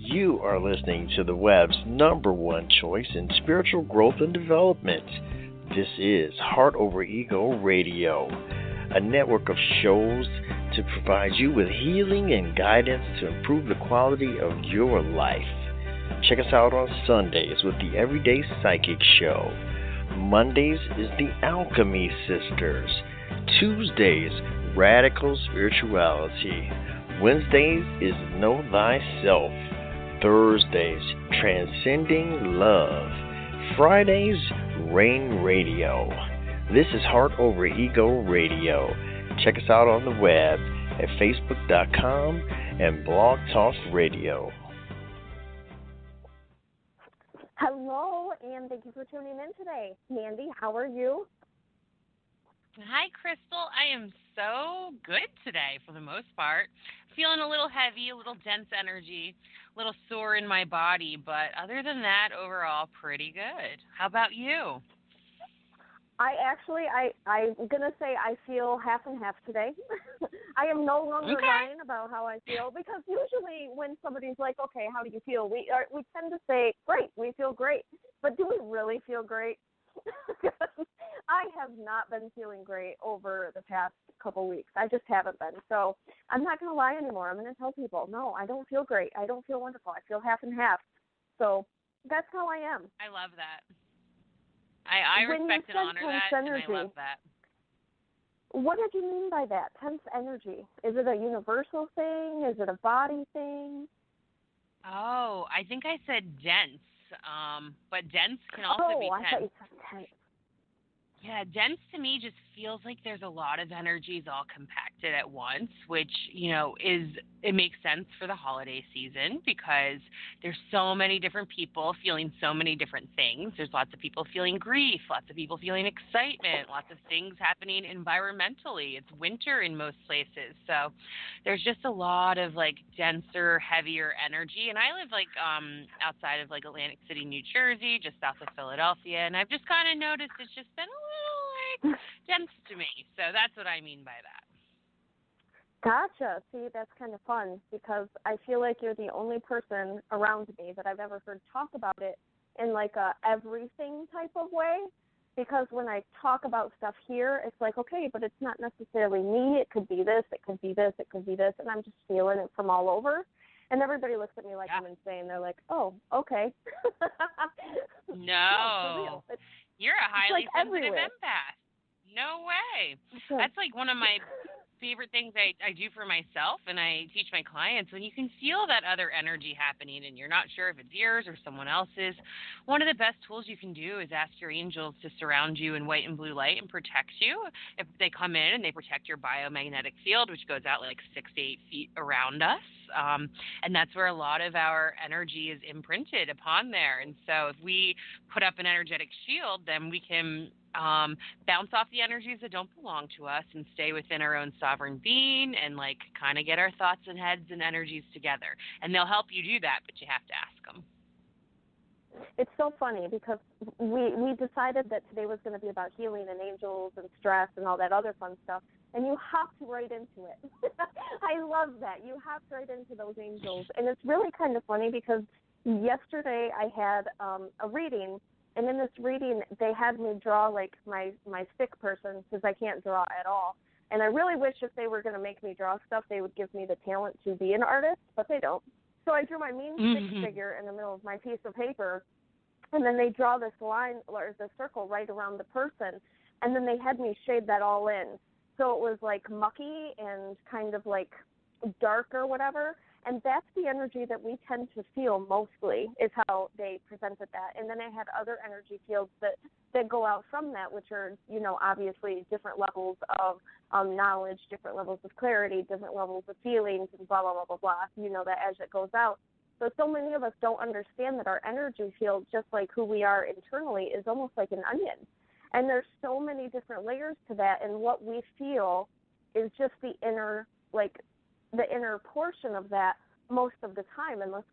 You are listening to the web's number one choice in spiritual growth and development. This is Heart Over Ego Radio, a network of shows to provide you with healing and guidance to improve the quality of your life. Check us out on Sundays with the Everyday Psychic Show. Mondays is the Alchemy Sisters. Tuesdays, Radical Spirituality. Wednesdays is Know Thyself. Thursdays, Transcending Love. Fridays, Rain Radio. This is Heart Over Ego Radio. Check us out on the web at facebook.com and Blog Talk Radio. Hello, and thank you for tuning in today. Mandee, how are you? Hi, Crystal. I am so good today for the most part. Feeling a little heavy, a little dense energy, a little sore in my body, but other than that, overall, pretty good. How about you? I'm going to say I feel half and half today. I am no longer lying about how I feel, because usually when somebody's like, okay, how do you feel? We tend to say, great, we feel great. But do we really feel great? I have not been feeling great over the past couple weeks. I just haven't been. So I'm not going to lie anymore. I'm going to tell people, no, I don't feel great. I don't feel wonderful. I feel half and half. So that's how I am. I love that. I respect and honor that, and I love that. What did you mean by that, tense energy? Is it a universal thing? Is it a body thing? Oh, I think I said dense, but dense can also be tense. I thought you said tense. Yeah, dense to me just feels like there's a lot of energies all compacted at once, which, it makes sense for the holiday season because there's so many different people feeling so many different things. There's lots of people feeling grief, lots of people feeling excitement, lots of things happening environmentally. It's winter in most places. So there's just a lot of denser, heavier energy. And I live outside of Atlantic City, New Jersey, just south of Philadelphia. And I've just kind of noticed it's just been a little dense to me. So that's what I mean by that. Gotcha. See, that's kind of fun because I feel like you're the only person around me that I've ever heard talk about it in a everything type of way. Because when I talk about stuff here, it's like, okay, but it's not necessarily me. It could be this, it could be this, it could be this, and I'm just feeling it from all over. And everybody looks at me like I'm insane. They're like, oh, okay. No. You're a highly sensitive empath. No way. That's one of my favorite things I do for myself and I teach my clients. When you can feel that other energy happening and you're not sure if it's yours or someone else's, one of the best tools you can do is ask your angels to surround you in white and blue light and protect you. If they come in and they protect your biomagnetic field, which goes out 6 to 8 feet around us. And that's where a lot of our energy is imprinted upon there. And so if we put up an energetic shield, then we can bounce off the energies that don't belong to us and stay within our own sovereign being and kind of get our thoughts and heads and energies together. And they'll help you do that, but you have to ask them. It's so funny because we decided that today was going to be about healing and angels and stress and all that other fun stuff, and you hopped right into it. I love that. You hopped right into those angels. And it's really kind of funny because yesterday I had a reading, and in this reading they had me draw my stick person because I can't draw at all. And I really wish if they were going to make me draw stuff, they would give me the talent to be an artist, but they don't. So I drew my mean stick figure in the middle of my piece of paper, and then they draw this line or the circle right around the person, and then they had me shade that all in. So it was mucky and kind of dark or whatever, and that's the energy that we tend to feel mostly is how they presented that. And then I had other energy fields that go out from that, which are, obviously different levels of knowledge, different levels of clarity, different levels of feelings, and blah, blah, blah, blah, blah, that as it goes out. So many of us don't understand that our energy field, just like who we are internally, is almost like an onion. And there's so many different layers to that, and what we feel is just the inner portion of that most of the time, unless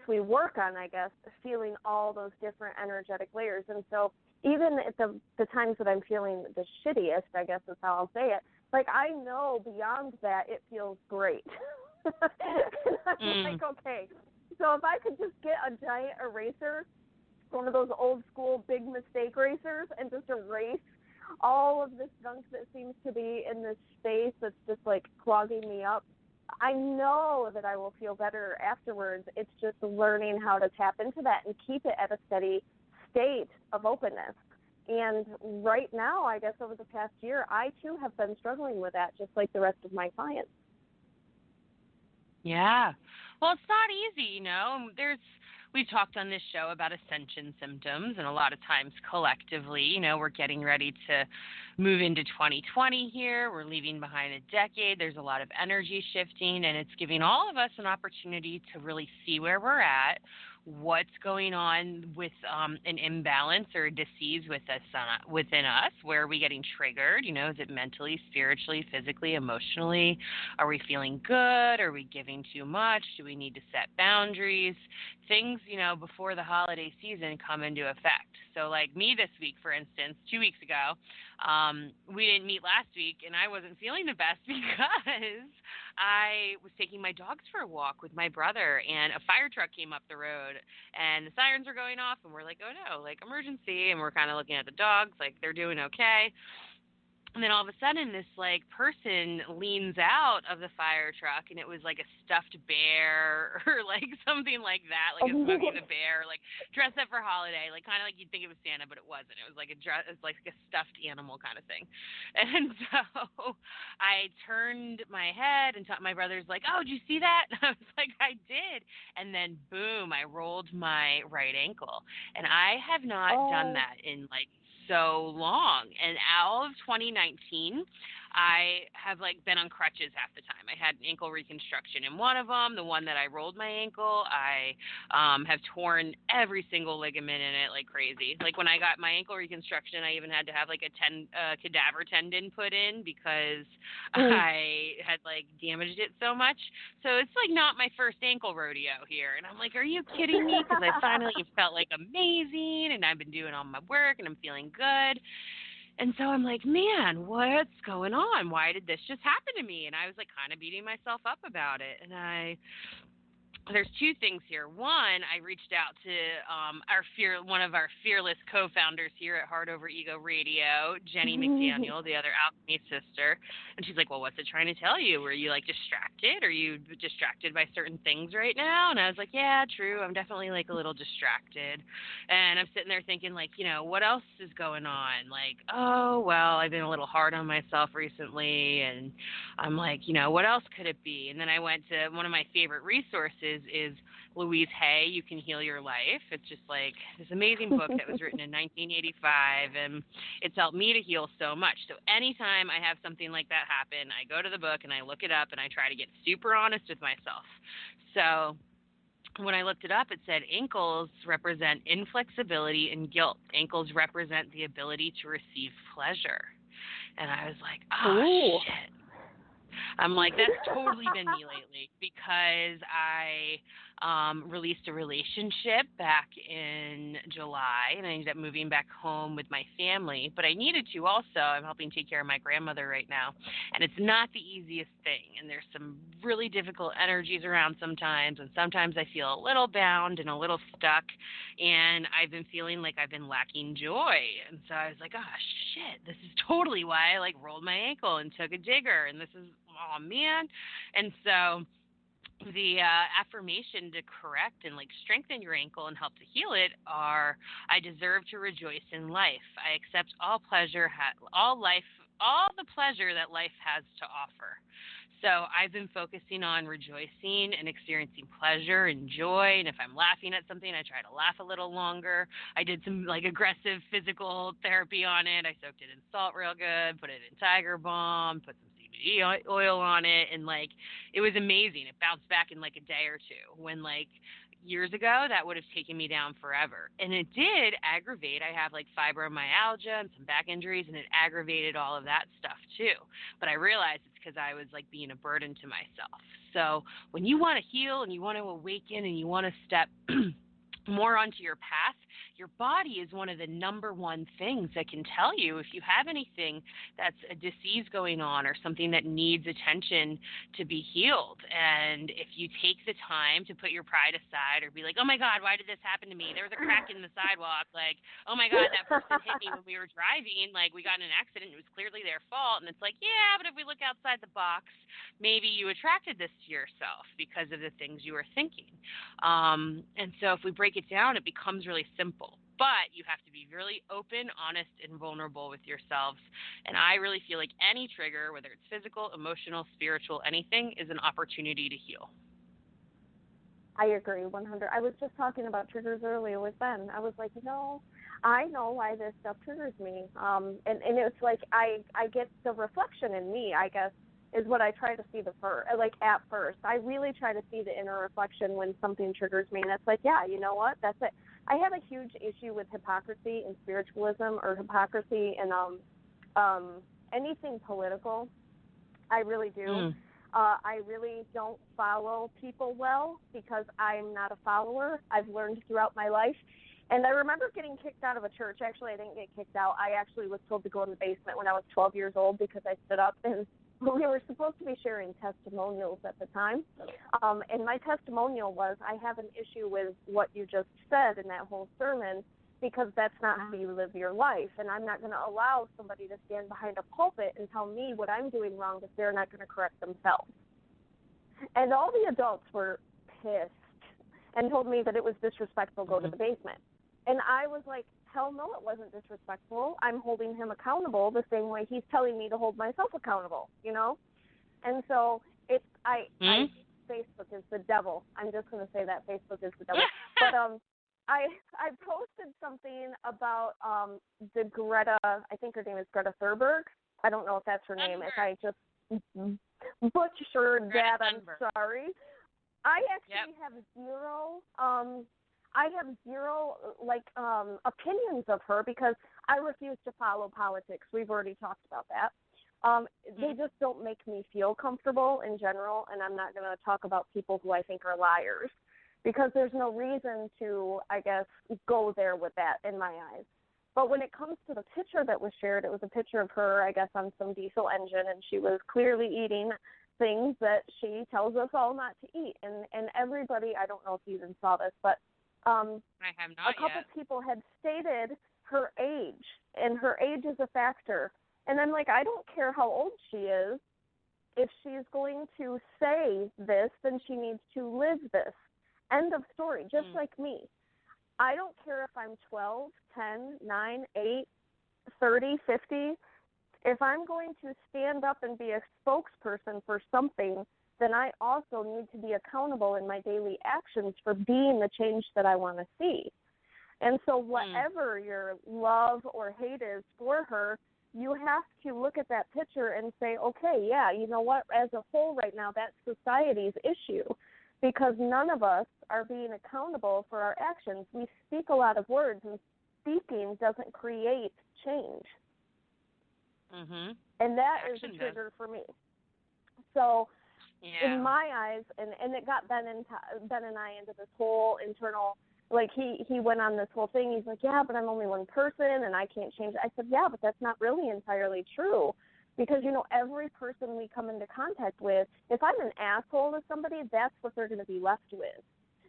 we work on, I guess, feeling all those different energetic layers. And so even at the times that I'm feeling the shittiest, I guess is how I'll say it, I know beyond that it feels great. And I'm okay, So if I could just get a giant eraser, one of those old school big mistake erasers, and just erase all of this gunk that seems to be in this space that's just like clogging me up, I know that I will feel better afterwards. It's just learning how to tap into that and keep it at a steady state of openness. And right now, I guess over the past year, I too have been struggling with that, just like the rest of my clients. Yeah. Well, it's not easy, you know. We've talked on this show about ascension symptoms, and a lot of times collectively, you know, we're getting ready to move into 2020 here. We're leaving behind a decade. There's a lot of energy shifting, and it's giving all of us an opportunity to really see where we're at, what's going on with an imbalance or a disease within us. Where are we getting triggered? You know, is it mentally, spiritually, physically, emotionally? Are we feeling good? Are we giving too much? Do we need to set boundaries? Things, you know, before the holiday season come into effect. So like me this week, for instance, 2 weeks ago, we didn't meet last week, and I wasn't feeling the best because I was taking my dogs for a walk with my brother, and a fire truck came up the road, and the sirens were going off, and we're like, oh no, like emergency, and we're kind of looking at the dogs, like they're doing okay. And then all of a sudden, this like person leans out of the fire truck, and it was like a stuffed bear or like something like that, like a Smokey the Bear, like dressed up for holiday, like kind of like you'd think it was Santa, but it wasn't. It was like it's like a stuffed animal kind of thing. And so I turned my head, and my brother's like, "Oh, did you see that?" And I was like, "I did." And then boom, I rolled my right ankle, and I have not done that in like so long. And all of 2019, I have like been on crutches half the time. I had an ankle reconstruction in one of them, the one that I rolled my ankle. I have torn every single ligament in it like crazy. Like when I got my ankle reconstruction, I even had to have like a cadaver tendon put in because I had like damaged it so much. So it's like not my first ankle rodeo here. And I'm like, are you kidding me? Because I finally felt like amazing, and I've been doing all my work, and I'm feeling good. And so I'm like, man, what's going on? Why did this just happen to me? And I was like kind of beating myself up about it. And there's two things here. One, I reached out to one of our fearless co-founders here at Heart Over Ego Radio, Jenny McDaniel, the other alchemy sister. And she's like, well, what's it trying to tell you? Were you like distracted? Are you distracted by certain things right now? And I was like, yeah, true. I'm definitely like a little distracted. And I'm sitting there thinking like, you know, what else is going on? Like, oh, well, I've been a little hard on myself recently. And I'm like, you know, what else could it be? And then I went to one of my favorite resources is Louise Hay, You Can Heal Your Life. It's just like this amazing book that was written in 1985, and it's helped me to heal so much. So anytime I have something like that happen, I go to the book and I look it up, and I try to get super honest with myself. So when I looked it up, it said ankles represent inflexibility and guilt. Ankles represent the ability to receive pleasure. And I was like, oh, shit. I'm like, that's totally been me lately, because I released a relationship back in July, and I ended up moving back home with my family. But I needed to also. I'm helping take care of my grandmother right now, and it's not the easiest thing. And there's some really difficult energies around sometimes, and sometimes I feel a little bound and a little stuck, and I've been feeling like I've been lacking joy. And so I was like, oh, shit, this is totally why I like rolled my ankle and took a digger, and this is, oh, man. And so the affirmation to correct and like strengthen your ankle and help to heal it are, I deserve to rejoice in life. I accept all pleasure, all the pleasure that life has to offer. So I've been focusing on rejoicing and experiencing pleasure and joy. And if I'm laughing at something, I try to laugh a little longer. I did some like aggressive physical therapy on it. I soaked it in salt real good, put it in Tiger Balm, put some CBD oil on it, and like it was amazing. It bounced back in like a day or two, when like years ago that would have taken me down forever. And it did aggravate. I have like fibromyalgia and some back injuries, and it aggravated all of that stuff too. But I realized it's because I was like being a burden to myself. So when you want to heal and you want to awaken and you want to step more onto your path, your body is one of the number one things that can tell you if you have anything that's a disease going on or something that needs attention to be healed. And if you take the time to put your pride aside or be like, oh my God, why did this happen to me? There was a crack in the sidewalk. Like, oh my God, that person hit me when we were driving. Like, we got in an accident. It was clearly their fault. And it's like, yeah, but if we look outside the box, maybe you attracted this to yourself because of the things you were thinking. And so if we break it down, it becomes really simple. But you have to be really open, honest, and vulnerable with yourselves. And I really feel like any trigger, whether it's physical, emotional, spiritual, anything, is an opportunity to heal. I agree 100. I was just talking about triggers earlier with Ben. I was like, I know why this stuff triggers me. And it's like I get the reflection in me, I guess, is what I try to see at first. I really try to see the inner reflection when something triggers me. And it's like, yeah, you know what? That's it. I have a huge issue with hypocrisy in spiritualism or hypocrisy in anything political. I really do. I really don't follow people well because I'm not a follower. I've learned throughout my life. And I remember getting kicked out of a church. Actually, I didn't get kicked out. I actually was told to go in the basement when I was 12 years old because I stood up and we were supposed to be sharing testimonials at the time. And my testimonial was, I have an issue with what you just said in that whole sermon because that's not how you live your life. And I'm not going to allow somebody to stand behind a pulpit and tell me what I'm doing wrong if they're not going to correct themselves. And all the adults were pissed and told me that it was disrespectful to go to the basement. And I was like, hell no, it wasn't disrespectful. I'm holding him accountable the same way he's telling me to hold myself accountable, And so Facebook is the devil. I'm just going to say that Facebook is the devil. But I posted something about the Greta, I think her name is Greta Thunberg. I don't know if that's her name. If I just butchered that, I'm sorry. I actually have zero opinions of her because I refuse to follow politics. We've already talked about that. They just don't make me feel comfortable in general, and I'm not going to talk about people who I think are liars because there's no reason to, I guess, go there with that in my eyes. But when it comes to the picture that was shared, it was a picture of her, I guess, on some diesel engine, and she was clearly eating things that she tells us all not to eat. And everybody, I don't know if you even saw this, but I have not a couple people had stated her age, and her age is a factor. And I'm like, I don't care how old she is. If she's going to say this, then she needs to live this. End of story, just like me. I don't care if I'm 12, 10, 9, 8, 30, 50. If I'm going to stand up and be a spokesperson for something, then I also need to be accountable in my daily actions for being the change that I want to see. And so whatever your love or hate is for her, you have to look at that picture and say, okay, yeah, you know what, as a whole right now, that's society's issue because none of us are being accountable for our actions. We speak a lot of words, and speaking doesn't create change. And that is a trigger for me. So in my eyes, and it got Ben and I into this whole internal, like he went on this whole thing. He's like, yeah, but I'm only one person and I can't change it. I said, yeah, but that's not really entirely true. Because, every person we come into contact with, if I'm an asshole to somebody, that's what they're going to be left with.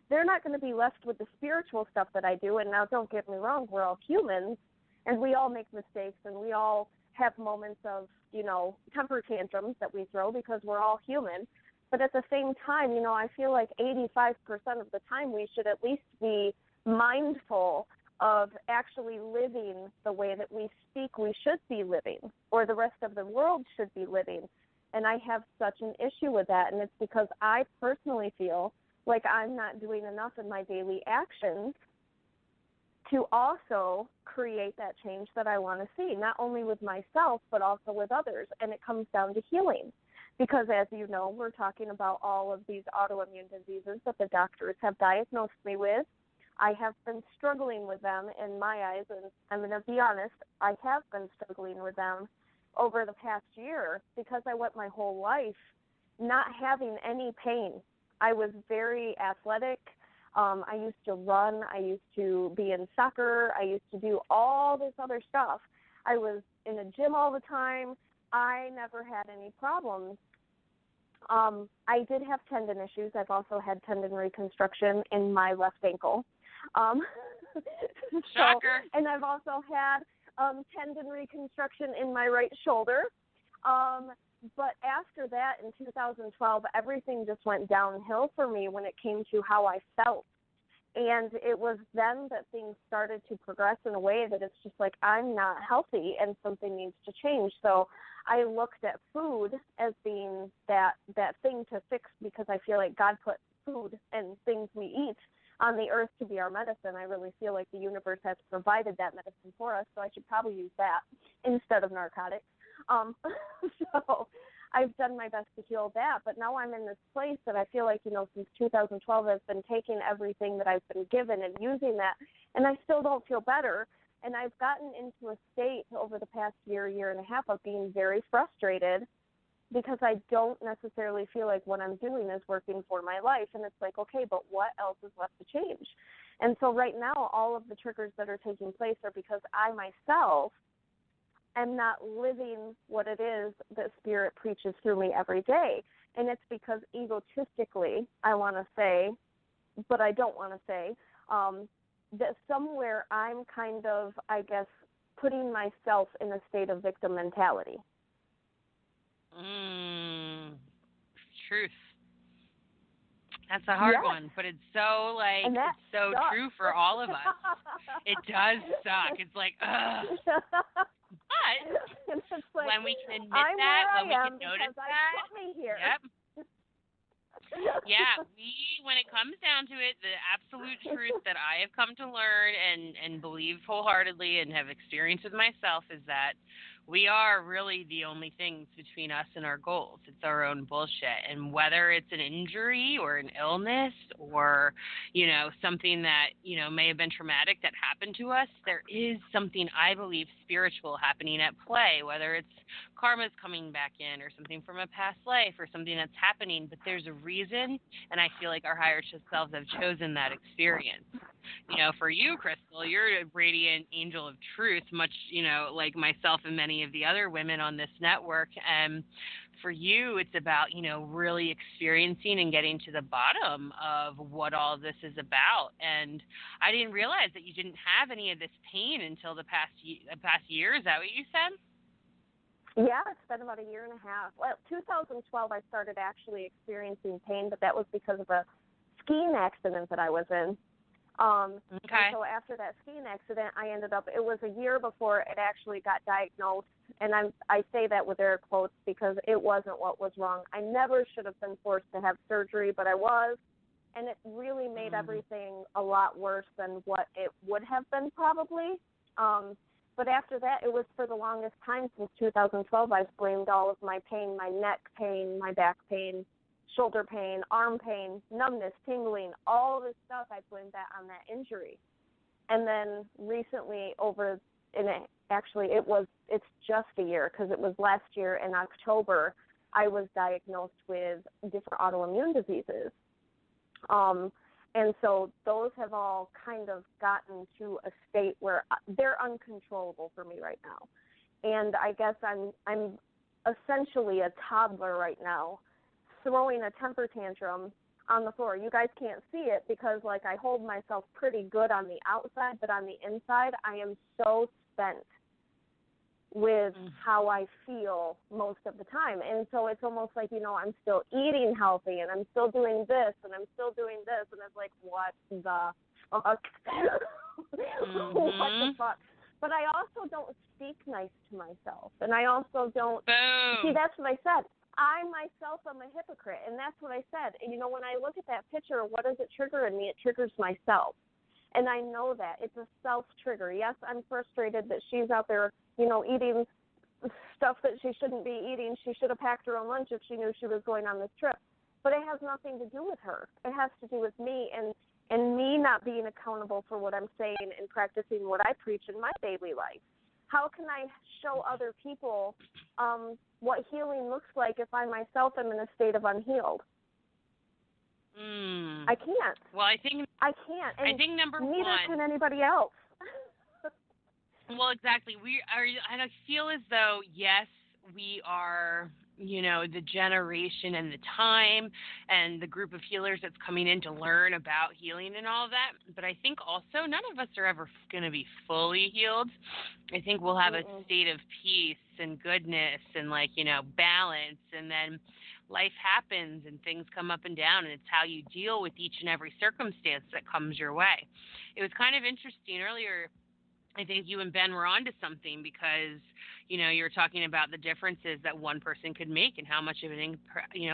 They're not going to be left with the spiritual stuff that I do. And now don't get me wrong, we're all humans and we all make mistakes and we all have moments of, temper tantrums that we throw because we're all human. But at the same time, I feel like 85% of the time we should at least be mindful of actually living the way that we speak we should be living, or the rest of the world should be living. And I have such an issue with that, and it's because I personally feel like I'm not doing enough in my daily actions to also create that change that I want to see, not only with myself, but also with others. And it comes down to healing. Because as you know, we're talking about all of these autoimmune diseases that the doctors have diagnosed me with. I have been struggling with them in my eyes, and I'm going to be honest, I have been struggling with them over the past year because I went my whole life not having any pain. I was very athletic. I used to run. I used to be in soccer. I used to do all this other stuff. I was in a gym all the time. I never had any problems. I did have tendon issues. I've also had tendon reconstruction in my left ankle. Shocker. And I've also had tendon reconstruction in my right shoulder. But after that, in 2012, everything just went downhill for me when it came to how I felt. And it was then that things started to progress in a way that it's just like, I'm not healthy and something needs to change. So I looked at food as being that thing to fix, because I feel like God put food and things we eat on the earth to be our medicine. I really feel like the universe has provided that medicine for us, so I should probably use that instead of narcotics. So I've done my best to heal that, but now I'm in this place that I feel like, since 2012, I've been taking everything that I've been given and using that, and I still don't feel better. And I've gotten into a state over the past year and a half of being very frustrated because I don't necessarily feel like what I'm doing is working for my life. And it's like, okay, but what else is left to change? And so right now, all of the triggers that are taking place are because I myself am not living what it is that Spirit preaches through me every day. And it's because egotistically, I want to say, but I don't want to say, that somewhere I'm kind of, I guess, putting myself in a state of victim mentality. Truth. That's a hard one, but it's so, it's so sucks. true for all of us. It does suck. It's like, ugh. But it's like, when we can admit that, when we can notice that, put me here. Yep. Yeah, when it comes down to it, the absolute truth that I have come to learn and believe wholeheartedly and have experienced with myself is that we are really the only things between us and our goals. It's our own bullshit. And whether it's an injury or an illness or, something that, may have been traumatic that happened to us, there is something, I believe, spiritual happening at play, whether it's karma's coming back in or something from a past life or something that's happening. But there's a reason, and I feel like our higher selves have chosen that experience. For you, Crystal, you're a radiant angel of truth, much, like myself and many of the other women on this network. And for you, it's about, really experiencing and getting to the bottom of what all this is about. And I didn't realize that you didn't have any of this pain until the past year. Is that what you said? Yeah, it's been about a year and a half. Well, 2012, I started actually experiencing pain, but that was because of a skiing accident that I was in. Okay. And so after that skiing accident, it was a year before it actually got diagnosed. And I say that with air quotes because it wasn't what was wrong. I never should have been forced to have surgery, but I was. And it really made everything a lot worse than what it would have been probably. But after that, it was for the longest time since 2012, I've blamed all of my pain, my neck pain, my back pain, shoulder pain, arm pain, numbness, tingling, all this stuff, I blamed that on that injury. And then recently it's just a year because it was last year in October, I was diagnosed with different autoimmune diseases. And so those have all kind of gotten to a state where they're uncontrollable for me right now. And I guess I'm essentially a toddler right now, throwing a temper tantrum on the floor. You guys can't see it because, I hold myself pretty good on the outside, but on the inside, I am so spent with how I feel most of the time. And so it's almost like, I'm still eating healthy and I'm still doing this and I'm still doing this. And it's like, what the fuck? What the fuck? But I also don't speak nice to myself. And I also don't. Boom. See, that's what I said. I myself am a hypocrite. And that's what I said. And, when I look at that picture, what does it trigger in me? It triggers myself. And I know that. It's a self-trigger. Yes, I'm frustrated that she's out there, eating stuff that she shouldn't be eating. She should have packed her own lunch if she knew she was going on this trip. But it has nothing to do with her. It has to do with me and me not being accountable for what I'm saying and practicing what I preach in my daily life. How can I show other people what healing looks like if I myself am in a state of unhealed? I can't. Well, I think And I think number neither one. can anybody else. Well, exactly. We are, and I feel as though, yes, we are, the generation and the time and the group of healers that's coming in to learn about healing and all of that. But I think also none of us are ever going to be fully healed. I think we'll have a state of peace and goodness and balance, and then life happens and things come up and down, and it's how you deal with each and every circumstance that comes your way. It was kind of interesting earlier. I think you and Ben were onto something because, you were talking about the differences that one person could make and how much of an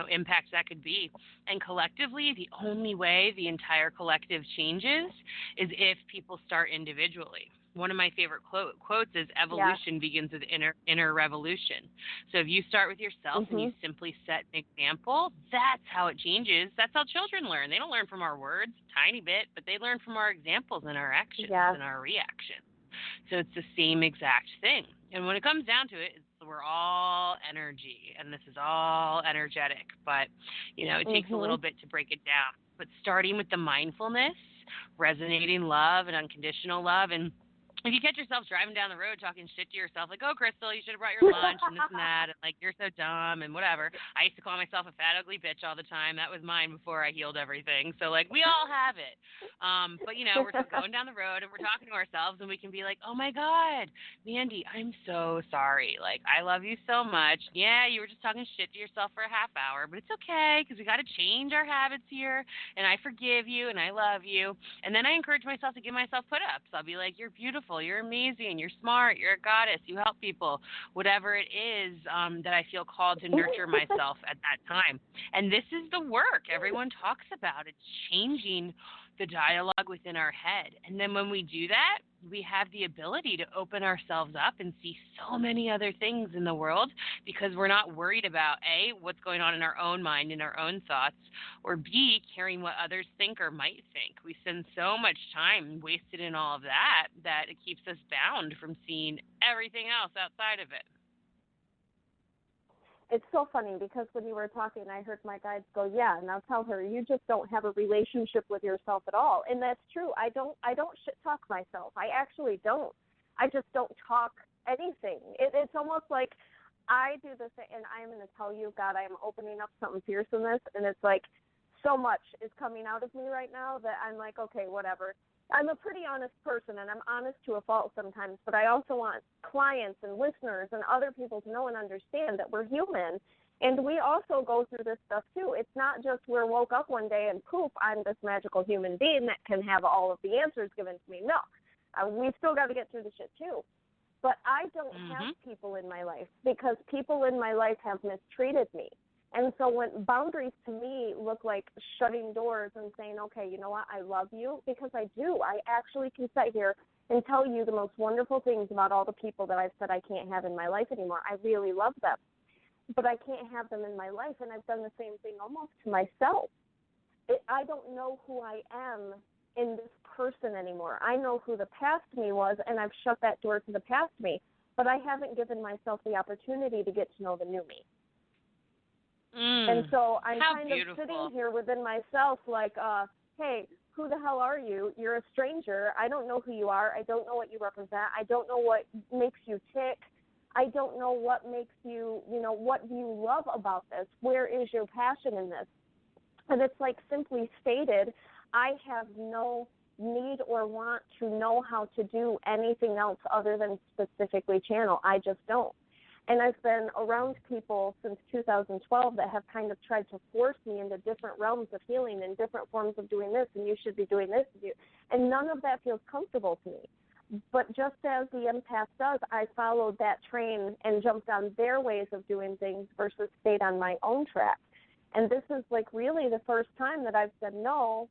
impact that could be. And collectively, the only way the entire collective changes is if people start individually. One of my favorite quotes is evolution begins with inner revolution. So if you start with yourself and you simply set an example, that's how it changes. That's how children learn. They don't learn from our words, a tiny bit, but they learn from our examples and our actions and our reactions. So it's the same exact thing. And when it comes down to it, we're all energy, and this is all energetic. But, it takes a little bit to break it down. But starting with the mindfulness, resonating love and unconditional love, and if you catch yourself driving down the road talking shit to yourself, like, oh, Crystal, you should have brought your lunch and this and that, and you're so dumb and whatever. I used to call myself a fat, ugly bitch all the time. That was mine before I healed everything. So, we all have it. But, we're just going down the road and we're talking to ourselves, and we can be like, oh, my God, Mandee, I'm so sorry. I love you so much. Yeah, you were just talking shit to yourself for a half hour, but it's okay because we got to change our habits here, and I forgive you and I love you. And then I encourage myself to give myself put-ups. I'll be like, you're beautiful. You're amazing. You're smart. You're a goddess. You help people. Whatever it is that I feel called to nurture myself at that time. And this is the work everyone talks about. It's changing the dialogue within our head. And then when we do that, we have the ability to open ourselves up and see so many other things in the world because we're not worried about, A, what's going on in our own mind, in our own thoughts, or B, caring what others think or might think. We spend so much time wasted in all of that it keeps us bound from seeing everything else outside of it. It's so funny because when you were talking, I heard my guides go, yeah, now tell her you just don't have a relationship with yourself at all. And that's true. I don't shit talk myself. I actually don't. I just don't talk anything. It's almost like I do this, and I'm going to tell you, God, I'm opening up something fierce in this, and it's like so much is coming out of me right now that I'm like, okay, whatever. I'm a pretty honest person, and I'm honest to a fault sometimes, but I also want clients and listeners and other people to know and understand that we're human, and we also go through this stuff too. It's not just we're woke up one day and poof, I'm this magical human being that can have all of the answers given to me. No, we've still got to get through the shit too. But I don't have people in my life because people in my life have mistreated me. And so when boundaries to me look like shutting doors and saying, okay, you know what, I love you, because I do. I actually can sit here and tell you the most wonderful things about all the people that I've said I can't have in my life anymore. I really love them, but I can't have them in my life, and I've done the same thing almost to myself. I don't know who I am in this person anymore. I know who the past me was, and I've shut that door to the past me, but I haven't given myself the opportunity to get to know the new me. And so I'm kind of sitting here within myself like, hey, who the hell are you? You're a stranger. I don't know who you are. I don't know what you represent. I don't know what makes you tick. I don't know what makes you, what do you love about this? Where is your passion in this? And it's like simply stated, I have no need or want to know how to do anything else other than specifically channel. I just don't. And I've been around people since 2012 that have kind of tried to force me into different realms of healing and different forms of doing this, and you should be doing this. And none of that feels comfortable to me. But just as the empath does, I followed that train and jumped on their ways of doing things versus stayed on my own track. And this is like really the first time that I've said, no,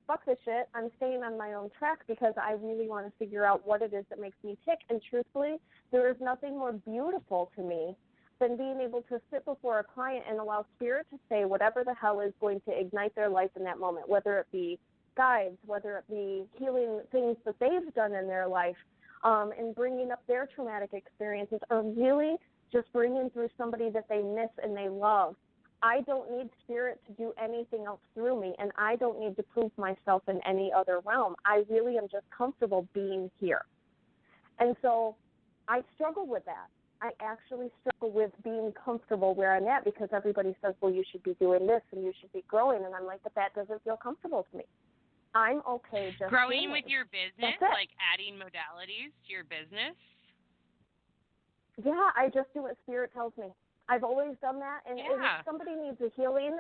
fuck this shit, I'm staying on my own track because I really want to figure out what it is that makes me tick. And truthfully, there is nothing more beautiful to me than being able to sit before a client and allow spirit to say whatever the hell is going to ignite their life in that moment, whether it be guides, whether it be healing things that they've done in their life, and bringing up their traumatic experiences, or really just bringing through somebody that they miss and they love. I don't need spirit to do anything else through me, and I don't need to prove myself in any other realm. I really am just comfortable being here. And so I struggle with that. I actually struggle with being comfortable where I'm at because everybody says, well, you should be doing this and you should be growing. And I'm like, but that doesn't feel comfortable to me. I'm okay just growing healing. with your business, like adding modalities to your business? Yeah, I just do what spirit tells me. I've always done that. And if somebody needs a healing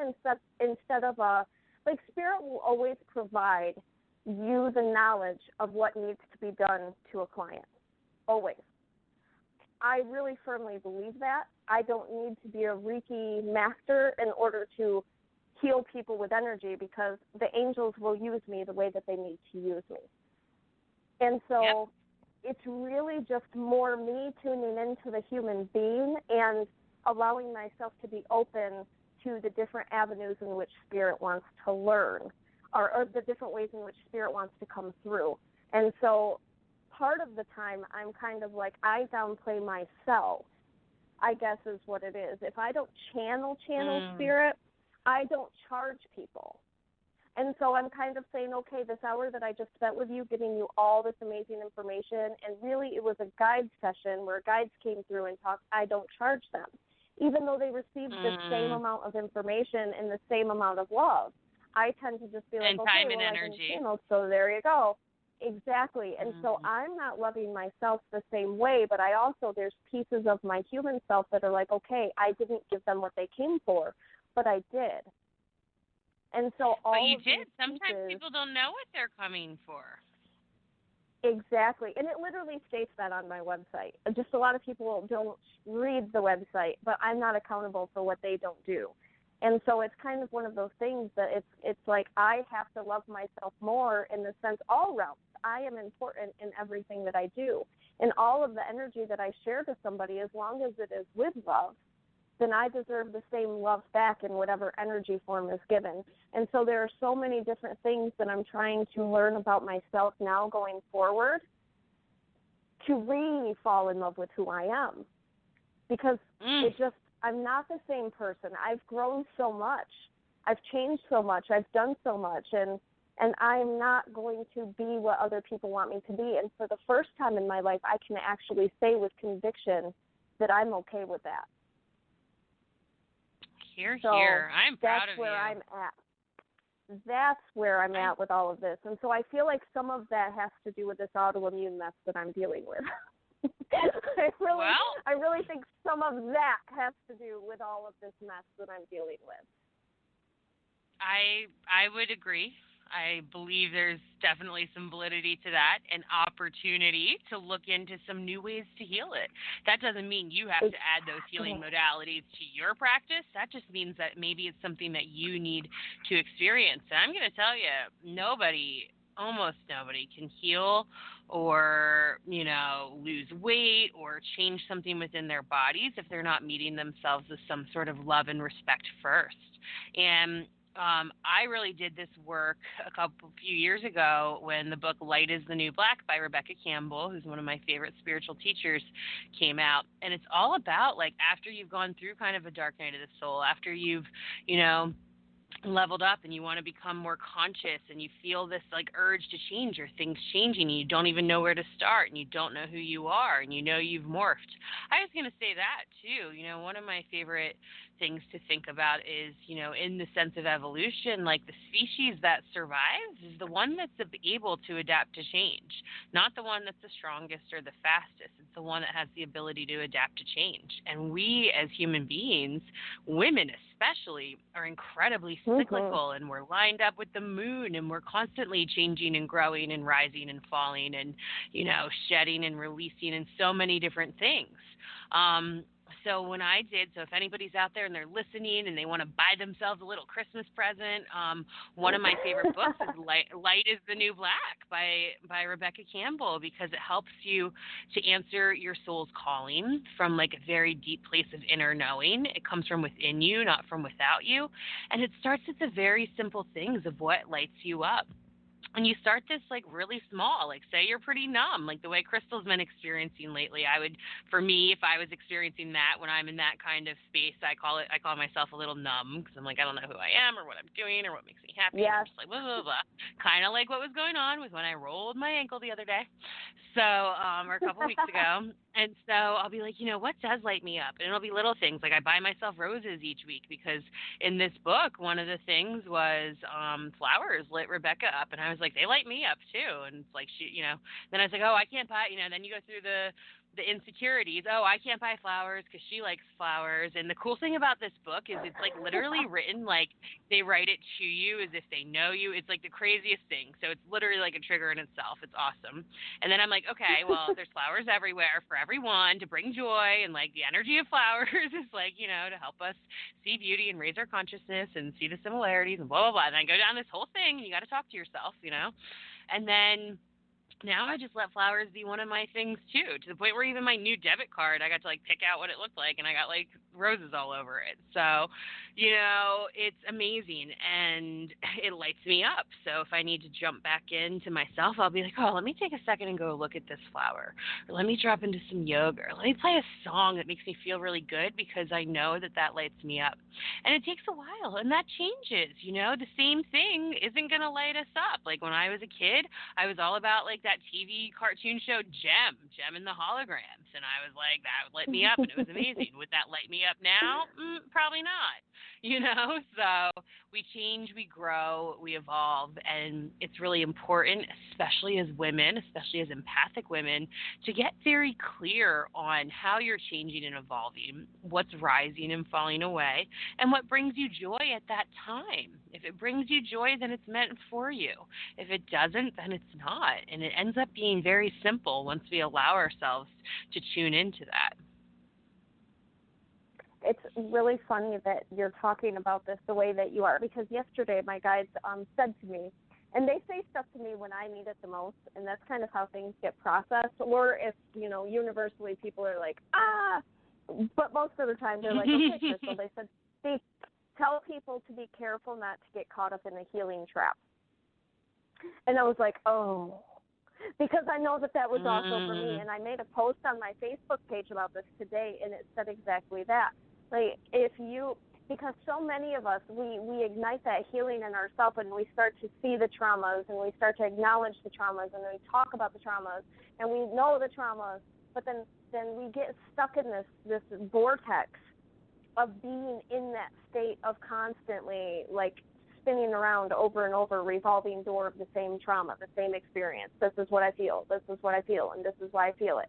instead of like spirit will always provide you the knowledge of what needs to be done to a client. Always. I really firmly believe that. I don't need to be a Reiki master in order to heal people with energy because the angels will use me the way that they need to use me. And so it's really just more me tuning into the human being and allowing myself to be open to the different avenues in which spirit wants to learn or the different ways in which spirit wants to come through. And so part of the time I'm kind of like I downplay myself, I guess is what it is. If I don't channel spirit, I don't charge people. And so I'm kind of saying, okay, this hour that I just spent with you giving you all this amazing information, and really it was a guide session where guides came through and talked, I don't charge them. Even though they received the same amount of information and the same amount of love, I tend to just be like, and okay, time well, and energy. So there you go. Exactly. And so I'm not loving myself the same way, but I also, there's pieces of my human self that are like, okay, I didn't give them what they came for, but I did. And so all But you of did. these Sometimes pieces, people don't know what they're coming for. Exactly. And it literally states that on my website. Just a lot of people don't read the website, but I'm not accountable for what they don't do. And so it's kind of one of those things that it's like I have to love myself more in the sense all realms. I am important in everything that I do. And all of the energy that I share to somebody, as long as it is with love, then I deserve the same love back in whatever energy form is given. And so there are so many different things that I'm trying to learn about myself now going forward to really fall in love with who I am. Because I'm not the same person. I've grown so much. I've changed so much. I've done so much. And I'm not going to be what other people want me to be. And for the first time in my life, I can actually say with conviction that I'm okay with that. Here, so I'm proud of you. That's where I'm at. That's where I'm at with all of this. And so I feel like some of that has to do with this autoimmune mess that I'm dealing with. I really think some of that has to do with all of this mess that I'm dealing with. I would agree. I believe there's definitely some validity to that, an opportunity to look into some new ways to heal it. That doesn't mean you have to add those healing modalities to your practice. That just means that maybe it's something that you need to experience. And I'm going to tell you, almost nobody can heal or, lose weight or change something within their bodies if they're not meeting themselves with some sort of love and respect first. And I really did this work a few years ago when the book Light is the New Black by Rebecca Campbell, who's one of my favorite spiritual teachers, came out. And it's all about, like, after you've gone through kind of a dark night of the soul, after you've, leveled up and you want to become more conscious and you feel this like urge to change or things changing and you don't even know where to start and you don't know who you are and you've morphed. I was going to say that too. One of my favorite things to think about is, in the sense of evolution, like the species that survives is the one that's able to adapt to change, not the one that's the strongest or the fastest. It's the one that has the ability to adapt to change. And we as human beings, women especially, are incredibly cyclical, and we're lined up with the moon, and we're constantly changing and growing and rising and falling and, shedding and releasing and so many different things. So if anybody's out there and they're listening and they want to buy themselves a little Christmas present, one of my favorite books is Light is the New Black by Rebecca Campbell, because it helps you to answer your soul's calling from like a very deep place of inner knowing. It comes from within you, not from without you. And it starts with the very simple things of what lights you up. And you start this like really small, like say you're pretty numb, like the way Crystal's been experiencing lately. For me, if I was experiencing that when I'm in that kind of space, I call myself a little numb because I'm like, I don't know who I am or what I'm doing or what makes me happy. Yes. I'm just like, blah, blah, blah. Kind of like what was going on with when I rolled my ankle the other day. So, or a couple weeks ago. And so I'll be like, what does light me up? And it'll be little things. Like I buy myself roses each week because in this book, one of the things was flowers lit Rebecca up. And I was like, they light me up too. And it's like, then I was like, oh, I can't buy, then you go through the insecurities. Oh, I can't buy flowers because she likes flowers. And the cool thing about this book is it's like literally written like they write it to you as if they know you. It's like the craziest thing. So it's literally like a trigger in itself. It's awesome. And then I'm like, okay, well, there's flowers everywhere for everyone to bring joy, and like the energy of flowers is like, to help us see beauty and raise our consciousness and see the similarities and blah, blah, blah. And I go down this whole thing and you got to talk to yourself, and then now I just let flowers be one of my things too, to the point where even my new debit card, I got to like pick out what it looked like, and I got like roses all over it. So, it's amazing and it lights me up. So if I need to jump back into myself, I'll be like, oh, let me take a second and go look at this flower, or let me drop into some yoga, or let me play a song that makes me feel really good because I know that lights me up. And it takes a while, and that changes. The same thing isn't going to light us up. Like when I was a kid, I was all about like that TV cartoon show Gem and the Holograms, and I was like, that lit me up and it was amazing. Would that light me up now? Probably not. So we change, we grow, we evolve, and it's really important, especially as women, especially as empathic women, to get very clear on how you're changing and evolving, what's rising and falling away, and what brings you joy at that time. If it brings you joy, then it's meant for you. If it doesn't, then it's not. And it ends up being very simple once we allow ourselves to tune into that. It's really funny that you're talking about this the way that you are, because yesterday my guides said to me, and they say stuff to me when I need it the most, and that's kind of how things get processed, or if, universally people are like, but most of the time they're like, okay, Crystal, they said, tell people to be careful not to get caught up in a healing trap. And I was like, oh, because I know that was also for me. And I made a post on my Facebook page about this today, and it said exactly that. Like, because so many of us, we ignite that healing in ourselves, and we start to see the traumas, and we start to acknowledge the traumas, and we talk about the traumas, and we know the traumas, but then we get stuck in this vortex of being in that state of constantly, like, spinning around over and over, revolving door of the same trauma, the same experience. This is what I feel. This is what I feel, and this is why I feel it.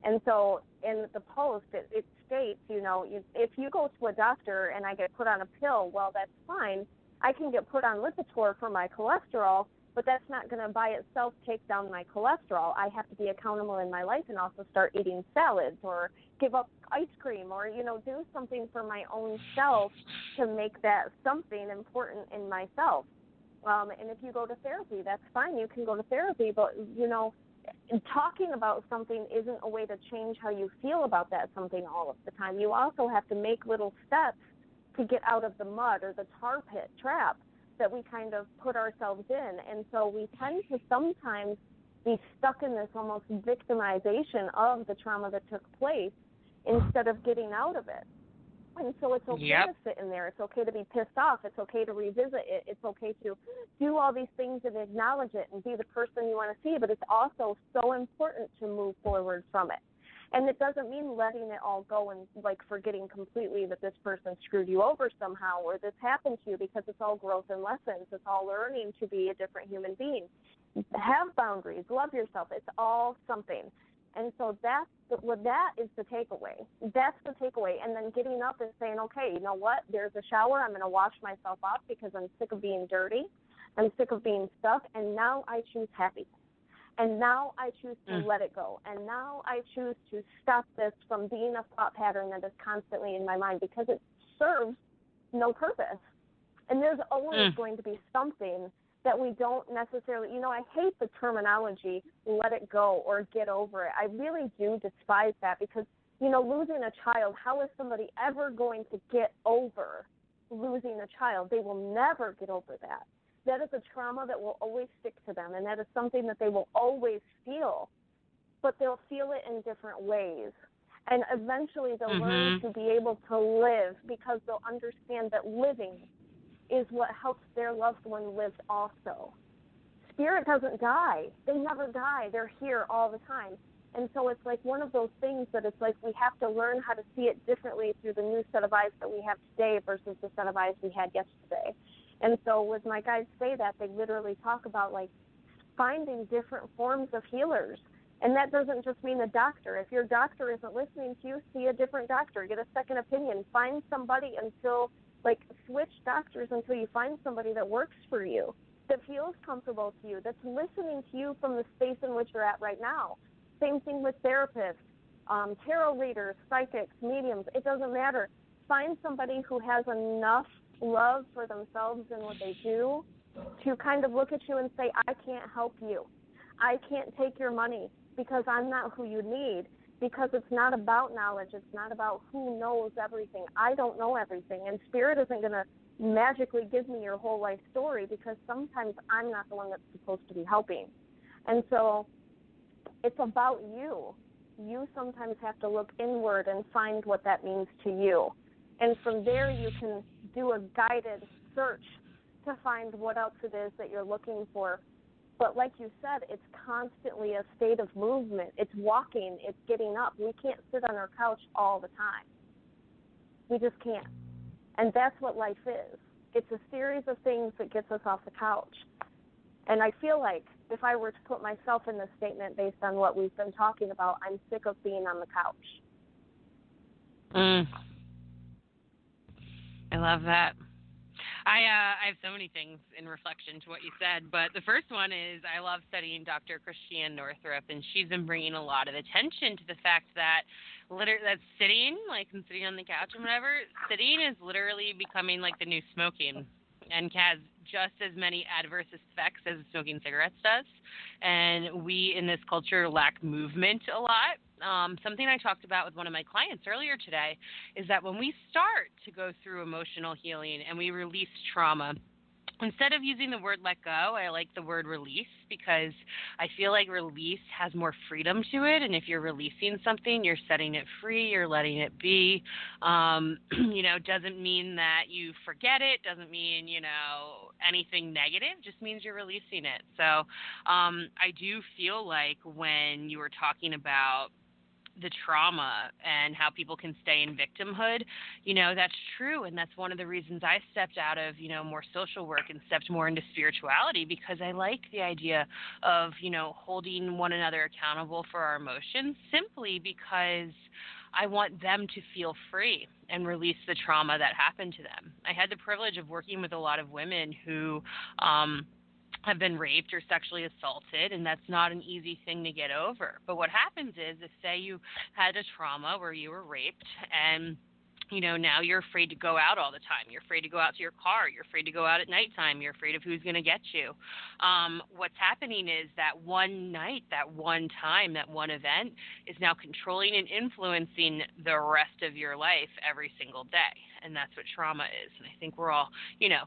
And so in the post, it states, if you go to a doctor and I get put on a pill, well, that's fine. I can get put on Lipitor for my cholesterol, but that's not going to by itself take down my cholesterol. I have to be accountable in my life and also start eating salads or give up ice cream or, do something for my own self to make that something important in myself. And if you go to therapy, that's fine. You can go to therapy, but, talking about something isn't a way to change how you feel about that something all of the time. You also have to make little steps to get out of the mud or the tar pit trap that we kind of put ourselves in. And so we tend to sometimes be stuck in this almost victimization of the trauma that took place instead of getting out of it. And so it's okay to sit in there. It's okay to be pissed off. It's okay to revisit it. It's okay to do all these things and acknowledge it and be the person you want to see. But it's also so important to move forward from it. And it doesn't mean letting it all go and, like, forgetting completely that this person screwed you over somehow or this happened to you, because it's all growth and lessons. It's all learning to be a different human being. Have boundaries. Love yourself. It's all something. And so that is the takeaway. That's the takeaway. And then getting up and saying, okay, you know what? There's a shower. I'm going to wash myself up because I'm sick of being dirty. I'm sick of being stuck. And now I choose happiness. And now I choose to let it go. And now I choose to stop this from being a thought pattern that is constantly in my mind, because it serves no purpose. And there's always going to be something that we don't necessarily, I hate the terminology, let it go or get over it. I really do despise that, because, losing a child, how is somebody ever going to get over losing a child? They will never get over that. that is a trauma that will always stick to them, and that is something that they will always feel, but they'll feel it in different ways. And eventually they'll learn to be able to live, because they'll understand that living is what helps their loved one live also. Spirit doesn't die. They never die. They're here all the time. And so it's like one of those things that it's like we have to learn how to see it differently through the new set of eyes that we have today versus the set of eyes we had yesterday. And so with my guides say that, they literally talk about like finding different forms of healers. And that doesn't just mean a doctor. If your doctor isn't listening to you, see a different doctor. Get a second opinion. Find somebody switch doctors until you find somebody that works for you, that feels comfortable to you, that's listening to you from the space in which you're at right now. Same thing with therapists, tarot readers, psychics, mediums. It doesn't matter. Find somebody who has enough love for themselves and what they do to kind of look at you and say, I can't help you. I can't take your money because I'm not who you need, because it's not about knowledge. It's not about who knows everything. I don't know everything, and Spirit isn't going to magically give me your whole life story, because sometimes I'm not the one that's supposed to be helping. And so it's about you. You sometimes have to look inward and find what that means to you. And from there you can do a guided search to find what else it is that you're looking for. But like you said, it's constantly a state of movement. It's walking. It's getting up. We can't sit on our couch all the time. We just can't. And that's what life is. It's a series of things that gets us off the couch. And I feel like if I were to put myself in this statement based on what we've been talking about, I'm sick of being on the couch. I love that. I have so many things in reflection to what you said, but the first one is I love studying Dr. Christiane Northrup, and she's been bringing a lot of attention to the fact that sitting on the couch and whatever, sitting is literally becoming like the new smoking, and has just as many adverse effects as smoking cigarettes does. And we in this culture lack movement a lot. Something I talked about with one of my clients earlier today is that when we start to go through emotional healing and we release trauma, instead of using the word let go, I like the word release, because I feel like release has more freedom to it. And if you're releasing something, you're setting it free, you're letting it be. Doesn't mean that you forget it, doesn't mean, anything negative, just means you're releasing it. So I do feel like when you were talking about the trauma and how people can stay in victimhood, that's true. And that's one of the reasons I stepped out of, more social work and stepped more into spirituality, because I like the idea of, holding one another accountable for our emotions, simply because I want them to feel free and release the trauma that happened to them. I had the privilege of working with a lot of women who, have been raped or sexually assaulted, and that's not an easy thing to get over. But what happens is, if say you had a trauma where you were raped and now you're afraid to go out all the time. You're afraid to go out to your car. You're afraid to go out at nighttime. You're afraid of who's going to get you. What's happening is that one night, that one time, that one event is now controlling and influencing the rest of your life every single day. And that's what trauma is. And I think we're all,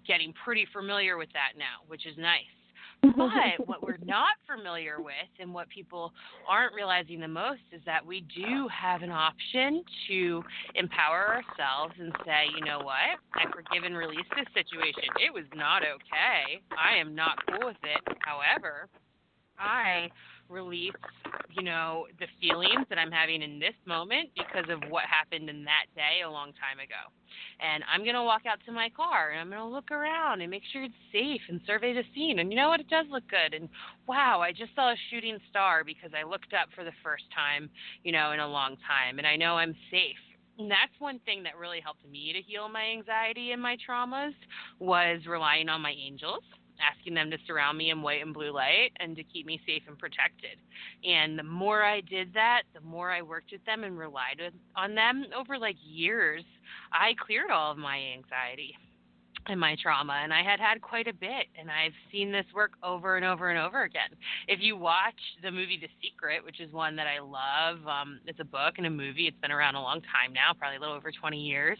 getting pretty familiar with that now, which is nice. But what we're not familiar with, and what people aren't realizing the most, is that we do have an option to empower ourselves and say, you know what, I forgive and release this situation. It was not okay. I am not cool with it. However, I release, the feelings that I'm having in this moment because of what happened in that day a long time ago. And I'm going to walk out to my car and I'm going to look around and make sure it's safe and survey the scene. And you know what? It does look good. And wow, I just saw a shooting star because I looked up for the first time, in a long time. And I know I'm safe. And that's one thing that really helped me to heal my anxiety and my traumas, was relying on my angels, asking them to surround me in white and blue light and to keep me safe and protected. And the more I did that, the more I worked with them and relied on them over years, I cleared all of my anxiety and my trauma. And I had quite a bit. And I've seen this work over and over and over again. If you watch the movie The Secret, which is one that I love, it's a book and a movie. It's been around a long time now, probably a little over 20 years.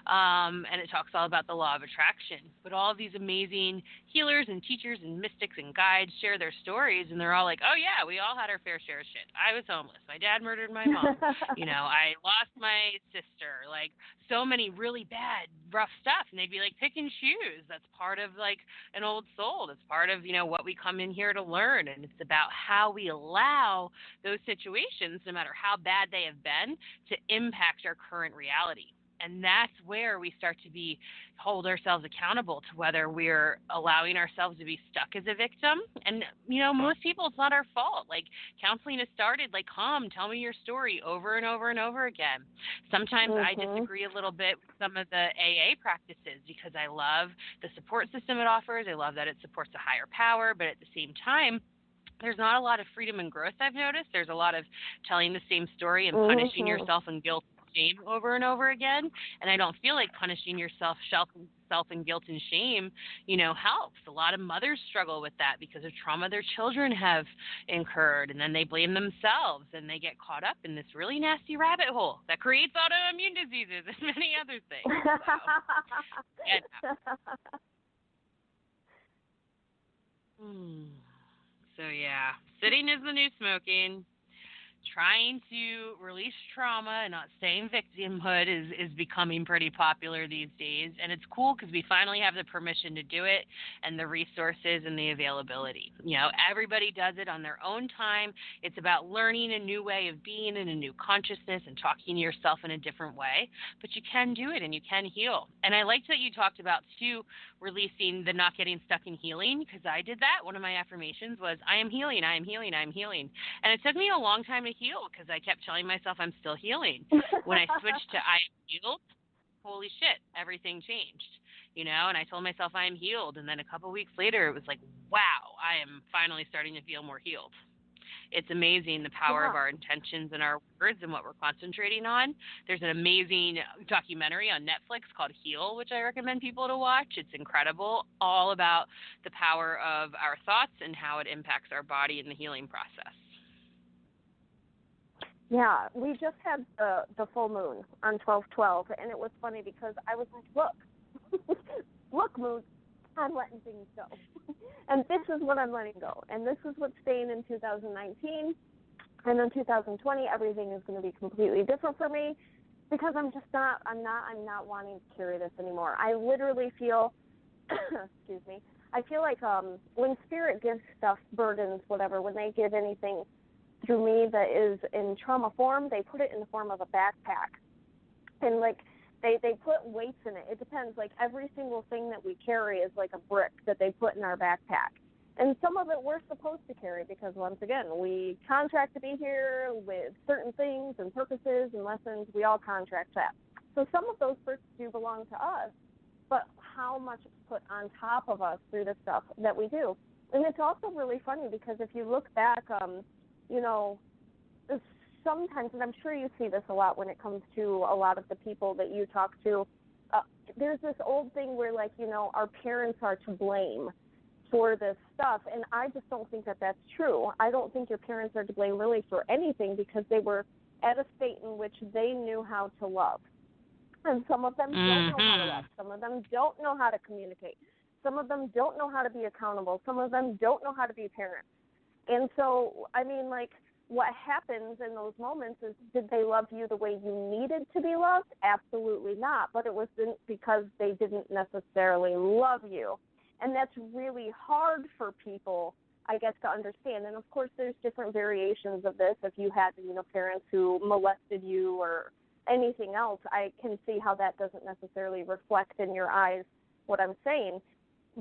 And it talks all about the law of attraction. But all of these amazing healers and teachers and mystics and guides share their stories, and they're all like, oh, yeah, we all had our fair share of shit. I was homeless. My dad murdered my mom. I lost my sister. Like, so many really bad, rough stuff. And they'd be like, pick and choose. That's part of, like, an old soul. That's part of, what we come in here to learn. And it's about how we allow those situations, no matter how bad they have been, to impact our current reality. And that's where we start to hold ourselves accountable to whether we're allowing ourselves to be stuck as a victim. And, most people, it's not our fault. Like, counseling has started, like, come, tell me your story over and over and over again. Sometimes I disagree a little bit with some of the AA practices because I love the support system it offers. I love that it supports a higher power, but at the same time, there's not a lot of freedom and growth, I've noticed. There's a lot of telling the same story and punishing yourself and guilt shame over and over again, and I don't feel like punishing yourself self and guilt and shame helps. A lot of mothers struggle with that because of trauma their children have incurred, and then they blame themselves and they get caught up in this really nasty rabbit hole that creates autoimmune diseases and many other things. So yeah, sitting is the new smoking. Trying to release trauma and not stay in victimhood is becoming pretty popular these days. And it's cool because we finally have the permission to do it and the resources and the availability. Everybody does it on their own time. It's about learning a new way of being and a new consciousness and talking to yourself in a different way. But you can do it and you can heal. And I liked that you talked about, too, releasing the not getting stuck in healing, because I did that. One of my affirmations was, I am healing, I am healing, I am healing. And it took me a long time to heal because I kept telling myself I'm still healing. When I switched to I am healed, holy shit, everything changed, and I told myself I am healed. And then a couple weeks later, it was like, wow, I am finally starting to feel more healed. It's amazing the power of our intentions and our words and what we're concentrating on. There's an amazing documentary on Netflix called Heal, which I recommend people to watch. It's incredible, all about the power of our thoughts and how it impacts our body in the healing process. Yeah, we just had the full moon on 12/12, and it was funny because I was like, look, moon, I'm letting things go. And this is what I'm letting go. And this is what's staying in 2019. And in 2020, everything is going to be completely different for me because I'm not wanting to carry this anymore. I literally feel, excuse me, I feel like when spirit gives stuff, burdens, whatever, when they give anything through me that is in trauma form, they put it in the form of a backpack. And, like, they put weights in it. It depends. Like, every single thing that we carry is like a brick that they put in our backpack. And some of it we're supposed to carry because, once again, we contract to be here with certain things and purposes and lessons. We all contract that. So some of those bricks do belong to us, but how much is put on top of us through the stuff that we do. And it's also really funny because if you look back, sometimes, and I'm sure you see this a lot when it comes to a lot of the people that you talk to, there's this old thing where, like, our parents are to blame for this stuff, and I just don't think that that's true. I don't think your parents are to blame really for anything because they were at a state in which they knew how to love. And some of them don't know how to love. Some of them don't know how to communicate. Some of them don't know how to be accountable. Some of them don't know how to be parents. And so, I mean, like, what happens in those moments is, did they love you the way you needed to be loved? Absolutely not. But it wasn't because they didn't necessarily love you. And that's really hard for people, I guess, to understand. And, of course, there's different variations of this. If you had, parents who molested you or anything else, I can see how that doesn't necessarily reflect in your eyes what I'm saying.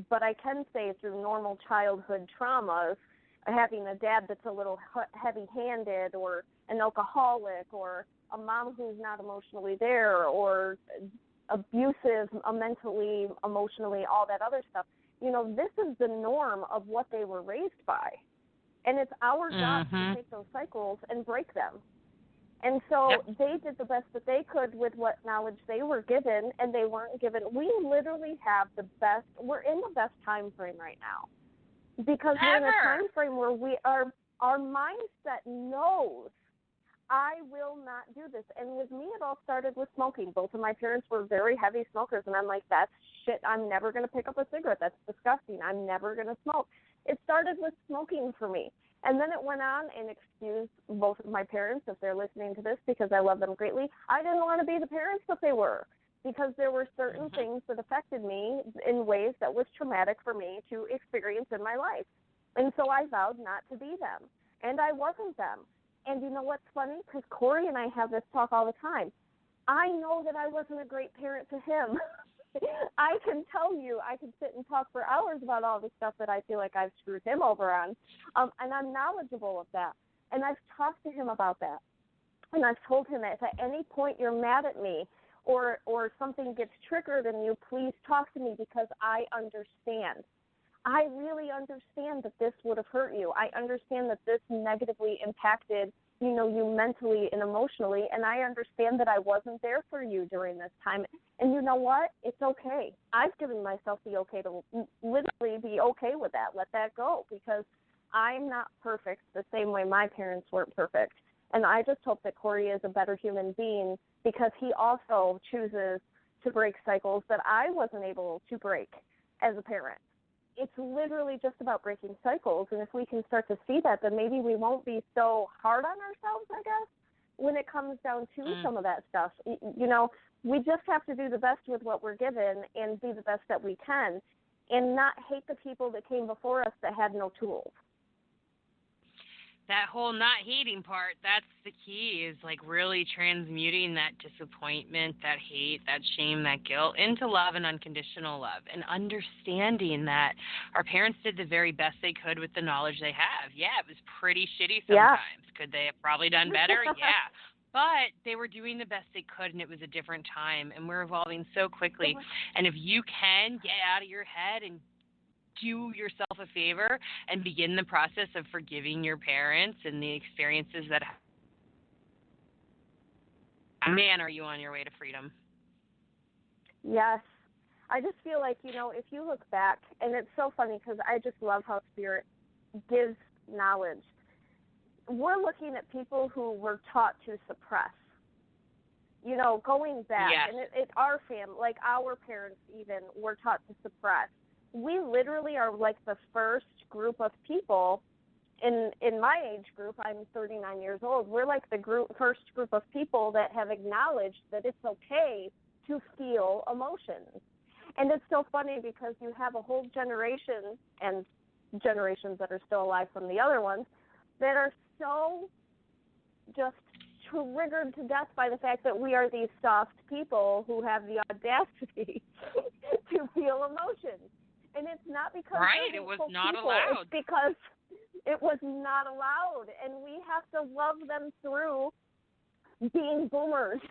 But I can say through normal childhood traumas, having a dad that's a little heavy-handed or an alcoholic or a mom who's not emotionally there or abusive mentally, emotionally, all that other stuff, this is the norm of what they were raised by. And it's our job to take those cycles and break them. And so they did the best that they could with what knowledge they were given, and they weren't given. We literally have we're in the best time frame right now. Because we're in a time frame where our mindset knows I will not do this. And with me, it all started with smoking. Both of my parents were very heavy smokers, and I'm like, that's shit. I'm never going to pick up a cigarette. That's disgusting. I'm never going to smoke. It started with smoking for me. And then it went on, and excuse both of my parents if they're listening to this because I love them greatly. I didn't want to be the parents that they were because there were certain things that affected me in ways that was traumatic for me to experience in my life. And so I vowed not to be them. And I wasn't them. And you know what's funny? Because Corey and I have this talk all the time. I know that I wasn't a great parent to him. I can tell you, I can sit and talk for hours about all the stuff that I feel like I've screwed him over on. And I'm knowledgeable of that. And I've talked to him about that. And I've told him that if at any point you're mad at me or something gets triggered in you, please talk to me because I understand. I really understand that this would have hurt you. I understand that this negatively impacted, you mentally and emotionally, and I understand that I wasn't there for you during this time. And you know what? It's okay. I've given myself the okay to literally be okay with that, let that go, because I'm not perfect the same way my parents weren't perfect. And I just hope that Corey is a better human being because he also chooses to break cycles that I wasn't able to break as a parent. It's literally just about breaking cycles, and if we can start to see that, then maybe we won't be so hard on ourselves, I guess, when it comes down to some of that stuff. We just have to do the best with what we're given and be the best that we can and not hate the people that came before us that had no tools. That whole not hating part, that's the key, is like really transmuting that disappointment, that hate, that shame, that guilt into love and unconditional love, and understanding that our parents did the very best they could with the knowledge they have. Yeah, it was pretty shitty sometimes. Yeah. Could they have probably done better? Yeah. But they were doing the best they could, and it was a different time, and we're evolving so quickly. And if you can get out of your head and do yourself a favor and begin the process of forgiving your parents and the experiences that man, are you on your way to freedom? Yes. I just feel like, if you look back, and it's so funny because I just love how Spirit gives knowledge. We're looking at people who were taught to suppress, going back. Yes. And our family, like our parents even, were taught to suppress. We literally are like the first group of people in my age group. I'm 39 years old. We're like the first group of people that have acknowledged that it's okay to feel emotions. And it's so funny because you have a whole generation and generations that are still alive from the other ones that are so just triggered to death by the fact that we are these soft people who have the audacity to feel emotions. And it's not because it was not people. allowed. It's because it was not allowed, and we have to love them through being boomers.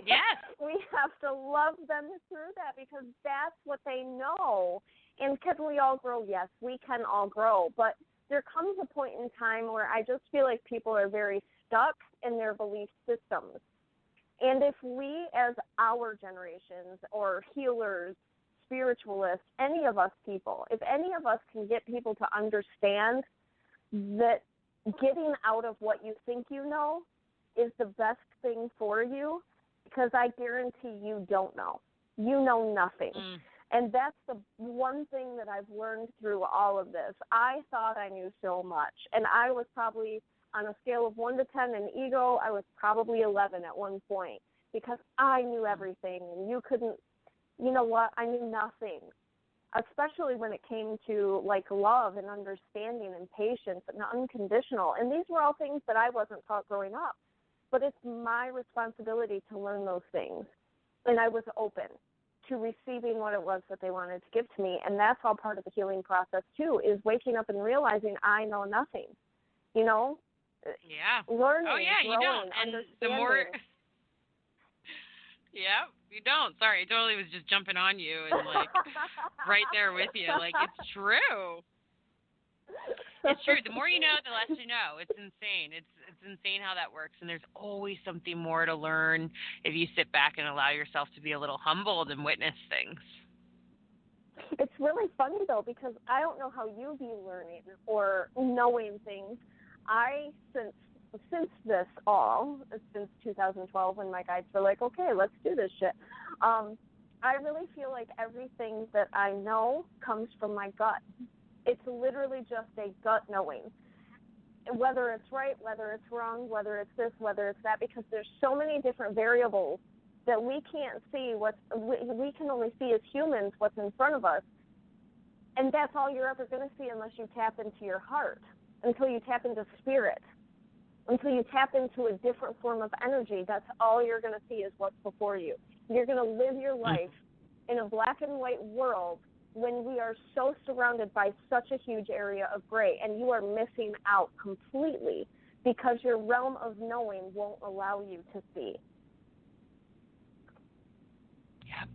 Yes. We have to love them through that because that's what they know. And can we all grow? Yes, we can all grow. But there comes a point in time where I just feel like people are very stuck in their belief systems. And if we, as our generations or healers, spiritualists, any of us people, if any of us can get people to understand that getting out of what you think you know is the best thing for you, because I guarantee you don't know. You know nothing. And that's the one thing that I've learned through all of this. I thought I knew so much, and I was probably, on a scale of 1 to 10 in ego, I was probably 11 at one point, because I knew everything, and you couldn't. You know what? I knew nothing, especially when it came to, like, love and understanding and patience and unconditional. And these were all things that I wasn't taught growing up. But it's my responsibility to learn those things. And I was open to receiving what it was that they wanted to give to me. And that's all part of the healing process, too, is waking up and realizing I know nothing. Yeah. Learning, growing, you don't. And the more... Yeah, you don't. Sorry, I totally was just jumping on you and, like, right there with you. Like, it's true. It's true. The more you know, the less you know. It's insane. It's insane how that works. And there's always something more to learn if you sit back and allow yourself to be a little humbled and witness things. It's really funny, though, because I don't know how you be learning or knowing things. Since since 2012 when my guides were like, okay, let's do this shit. I really feel like everything that I know comes from my gut. It's literally just a gut knowing. Whether it's right, whether it's wrong, whether it's this, whether it's that, because there's so many different variables that we can't see. We can only see as humans what's in front of us. And that's all you're ever going to see unless you tap into your heart, until you tap into spirit, until you tap into a different form of energy. That's all you're going to see is what's before you. You're going to live your life in a black and white world when we are so surrounded by such a huge area of gray, and you are missing out completely because your realm of knowing won't allow you to see. Yep.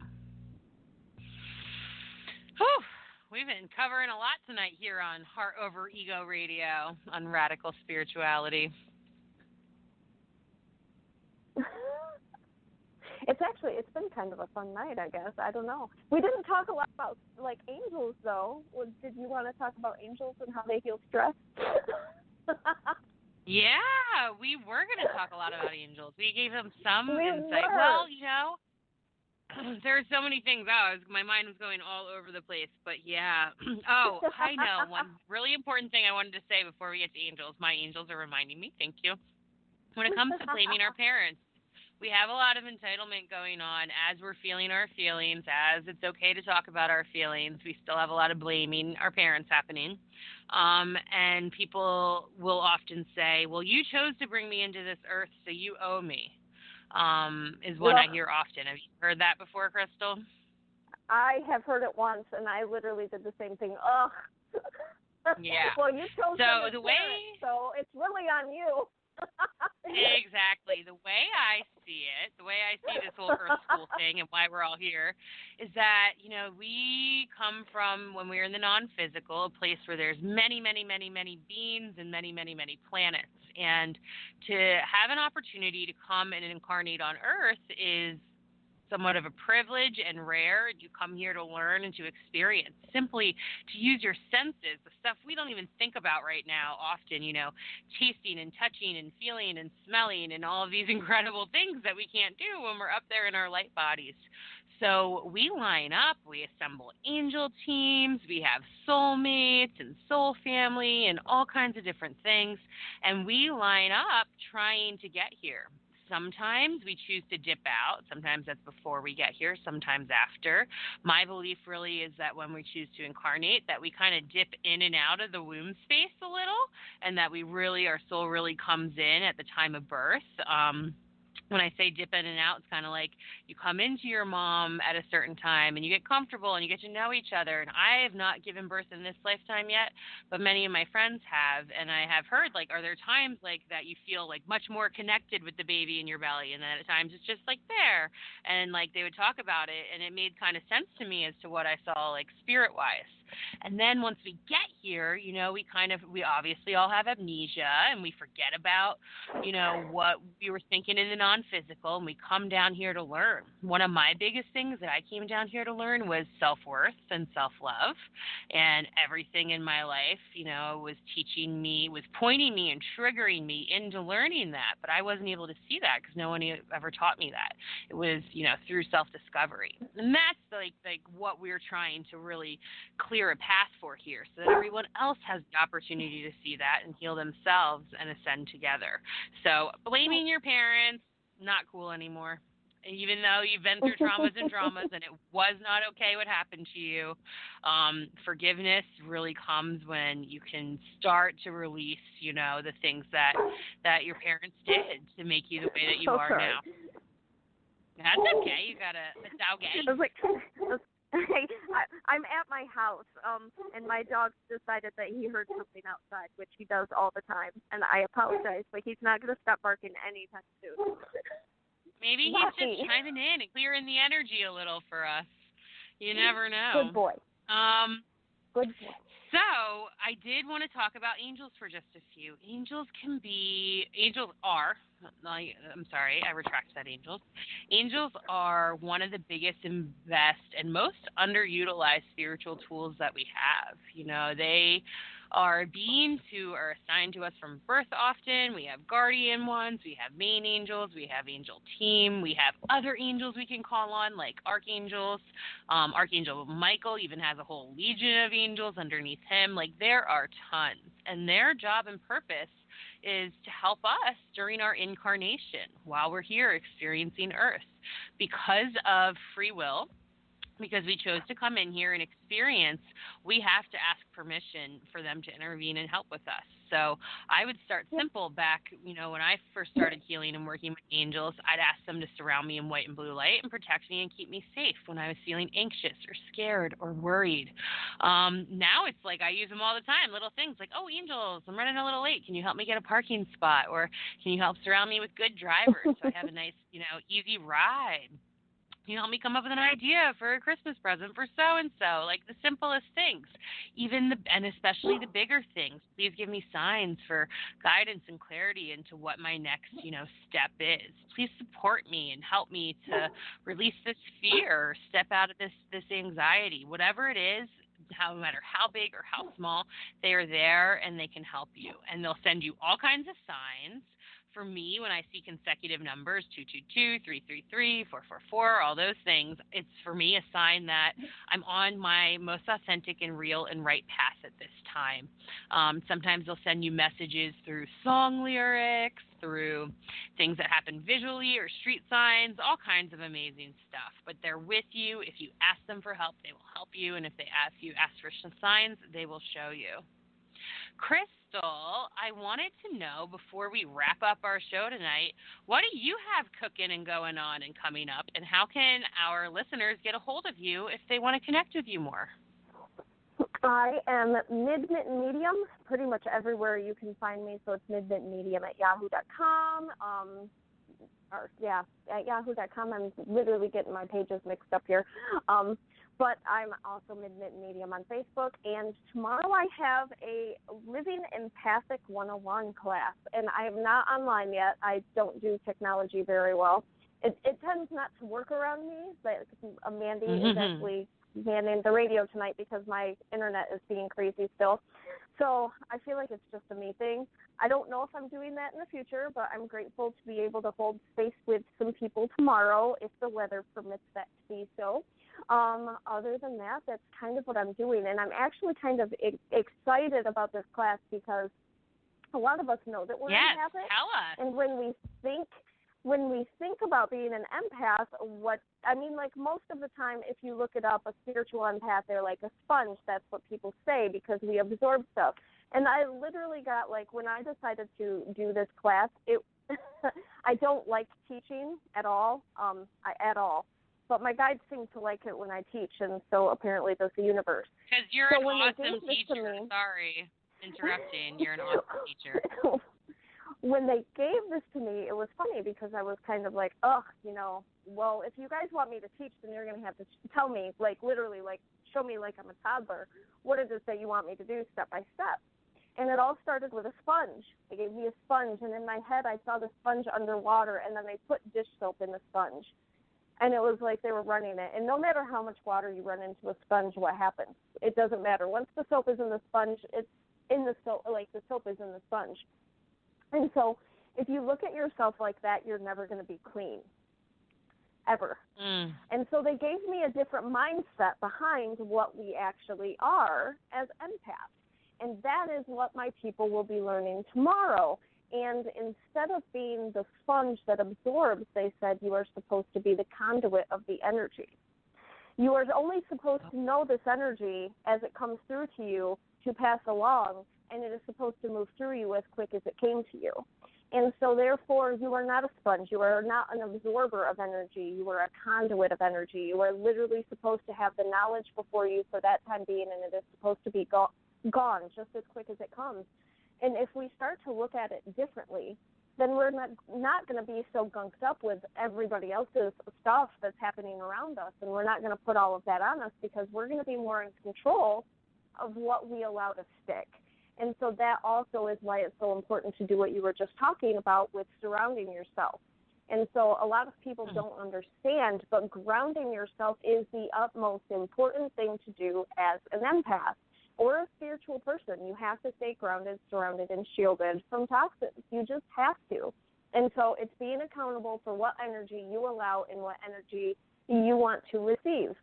Whew. We've been covering a lot tonight here on Heart Over Ego Radio on Radical Spirituality. It's been kind of a fun night, I guess. I don't know. We didn't talk a lot about, like, angels, though. Did you want to talk about angels and how they heal stress? Yeah, we were going to talk a lot about angels. We gave them some insight. Were. Well, there are so many things. My mind was going all over the place. But, yeah. Oh, I know. One really important thing I wanted to say before we get to angels. My angels are reminding me. Thank you. When it comes to blaming our parents, we have a lot of entitlement going on as we're feeling our feelings, as it's okay to talk about our feelings. We still have a lot of blaming our parents happening. And people will often say, well, you chose to bring me into this earth, so you owe me, is one I hear often. Have you heard that before, Crystal? I have heard it once, and I literally did the same thing. Ugh. Yeah. Well, you chose so so it's really on you. Exactly. The way I see this whole Earth School thing and why we're all here is that, we come from, when we're in the non-physical, a place where there's many, many, many, many beings and many, many, many planets. And to have an opportunity to come and incarnate on Earth is somewhat of a privilege and rare. You come here to learn and to experience, simply to use your senses, the stuff we don't even think about right now often, tasting and touching and feeling and smelling and all of these incredible things that we can't do when we're up there in our light bodies. So we line up, we assemble angel teams, we have soulmates and soul family and all kinds of different things, and we line up trying to get here. Sometimes we choose to dip out. Sometimes that's before we get here, sometimes after. My belief really is that when we choose to incarnate, that we kind of dip in and out of the womb space a little, and that our soul really comes in at the time of birth. When I say dip in and out, it's kind of like you come into your mom at a certain time and you get comfortable and you get to know each other. And I have not given birth in this lifetime yet, but many of my friends have. And I have heard, are there times that you feel much more connected with the baby in your belly? And then at times it's just there. And they would talk about it, and it made kind of sense to me as to what I saw spirit-wise. And then once we get here, we obviously all have amnesia and we forget about, what we were thinking in the non-physical, and we come down here to learn. One of my biggest things that I came down here to learn was self-worth and self-love, and everything in my life, was teaching me, was pointing me and triggering me into learning that, but I wasn't able to see that because no one ever taught me that. It was, through self-discovery. And that's what we're trying to really clear a path for here, so that everyone else has the opportunity to see that and heal themselves and ascend together. So blaming your parents, not cool anymore. Even though you've been through traumas and dramas and it was not okay what happened to you, forgiveness really comes when you can start to release, the things that your parents did to make you the way that you are now. That's okay. You gotta. It's okay. I'm at my house, and my dog decided that he heard something outside, which he does all the time, and I apologize, but he's not going to stop barking anytime soon. Maybe he's just chiming in and clearing the energy a little for us. You never know. Good boy. Good boy. So I did want to talk about angels for just a few. Angels are, I'm sorry, I retract that, Angels are one of the biggest and best and most underutilized spiritual tools that we have. They are beings who are assigned to us from birth often. We have guardian ones, we have main angels, we have angel team, we have other angels we can call on, like archangels. Archangel Michael even has a whole legion of angels underneath him. Like, there are tons. And their job and purpose is to help us during our incarnation while we're here experiencing Earth. Because of free will, because we chose to come in here and experience, we have to ask permission for them to intervene and help with us. So I would start simple back, when I first started healing and working with angels. I'd ask them to surround me in white and blue light and protect me and keep me safe when I was feeling anxious or scared or worried. Now it's like I use them all the time, little things like, oh, angels, I'm running a little late. Can you help me get a parking spot? Or can you help surround me with good drivers so I have a nice, easy ride? Can you help me come up with an idea for a Christmas present for so-and-so? Like the simplest things, and especially the bigger things. Please give me signs for guidance and clarity into what my next, step is. Please support me and help me to release this fear or step out of this anxiety. Whatever it is, no matter how big or how small, they are there and they can help you. And they'll send you all kinds of signs. For me, when I see consecutive numbers, 222, 333, 444, all those things, it's for me a sign that I'm on my most authentic and real and right path at this time. Sometimes they'll send you messages through song lyrics, through things that happen visually or street signs, all kinds of amazing stuff. But they're with you. If you ask them for help, they will help you. And if ask for some signs, they will show you. Crystal, I wanted to know before we wrap up our show tonight, what do you have cooking and going on and coming up, and how can our listeners get a hold of you if they want to connect with you more? I am Mid Mitten Medium, pretty much everywhere you can find me, so it's Mid Mitten Medium at yahoo.com. At yahoo.com. I'm literally getting my pages mixed up here. But I'm also Mid Mitten Medium on Facebook. And tomorrow I have a Living Empathic 101 class. And I am not online yet. I don't do technology very well. It tends not to work around me. But Mandee is actually manning the radio tonight because my internet is being crazy still. So I feel like it's just a me thing. I don't know if I'm doing that in the future, but I'm grateful to be able to hold space with some people tomorrow if the weather permits that to be so. Other than that, that's kind of what I'm doing. And I'm actually kind of excited about this class because a lot of us know that we're empathic. Yes, tell us. And when we think about being an empath, most of the time, if you look it up, a spiritual empath, they're like a sponge. That's what people say because we absorb stuff. And I literally got, when I decided to do this class, I don't like teaching at all, But my guides seem to like it when I teach, and so apparently does the universe. Because you're an awesome teacher. Sorry, interrupting. You're an awesome teacher. When they gave this to me, it was funny because I was kind of like, well, if you guys want me to teach, then you're going to have to tell me, literally, show me like I'm a toddler. What is it that you want me to do step by step? And it all started with a sponge. They gave me a sponge, and in my head I saw the sponge underwater, and then they put dish soap in the sponge. And it was like they were running it. And no matter how much water you run into a sponge, what happens? It doesn't matter. Once the soap is in the sponge, it's in the soap, the soap is in the sponge. And so if you look at yourself like that, you're never going to be clean, ever. And so they gave me a different mindset behind what we actually are as empaths. And that is what my people will be learning tomorrow. And instead of being the sponge that absorbs, they said you are supposed to be the conduit of the energy. You are only supposed to know this energy as it comes through to you to pass along, and it is supposed to move through you as quick as it came to you. And so, therefore, you are not a sponge. You are not an absorber of energy. You are a conduit of energy. You are literally supposed to have the knowledge before you for that time being, and it is supposed to be gone just as quick as it comes. And if we start to look at it differently, then we're not going to be so gunked up with everybody else's stuff that's happening around us, and we're not going to put all of that on us because we're going to be more in control of what we allow to stick. And so that also is why it's so important to do what you were just talking about with surrounding yourself. And so a lot of people don't understand, but grounding yourself is the utmost important thing to do as an empath. or a spiritual person, you have to stay grounded, surrounded, and shielded from toxins. You just have to. And so it's being accountable for what energy you allow and what energy you want to receive.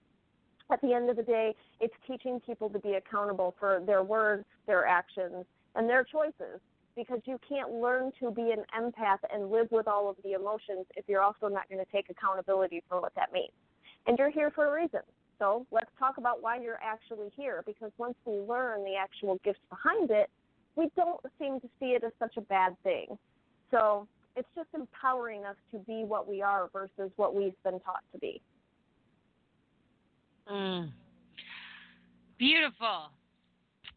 At the end of the day, it's teaching people to be accountable for their words, their actions, and their choices, because you can't learn to be an empath and live with all of the emotions if you're also not going to take accountability for what that means. And you're here for a reason. So let's talk about why you're actually here, because once we learn the actual gifts behind it, we don't seem to see it as such a bad thing. So it's just empowering us to be what we are versus what we've been taught to be. Beautiful.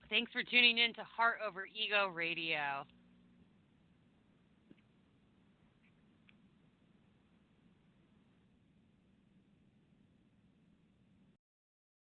Thanks for tuning in to Heart Over Ego Radio.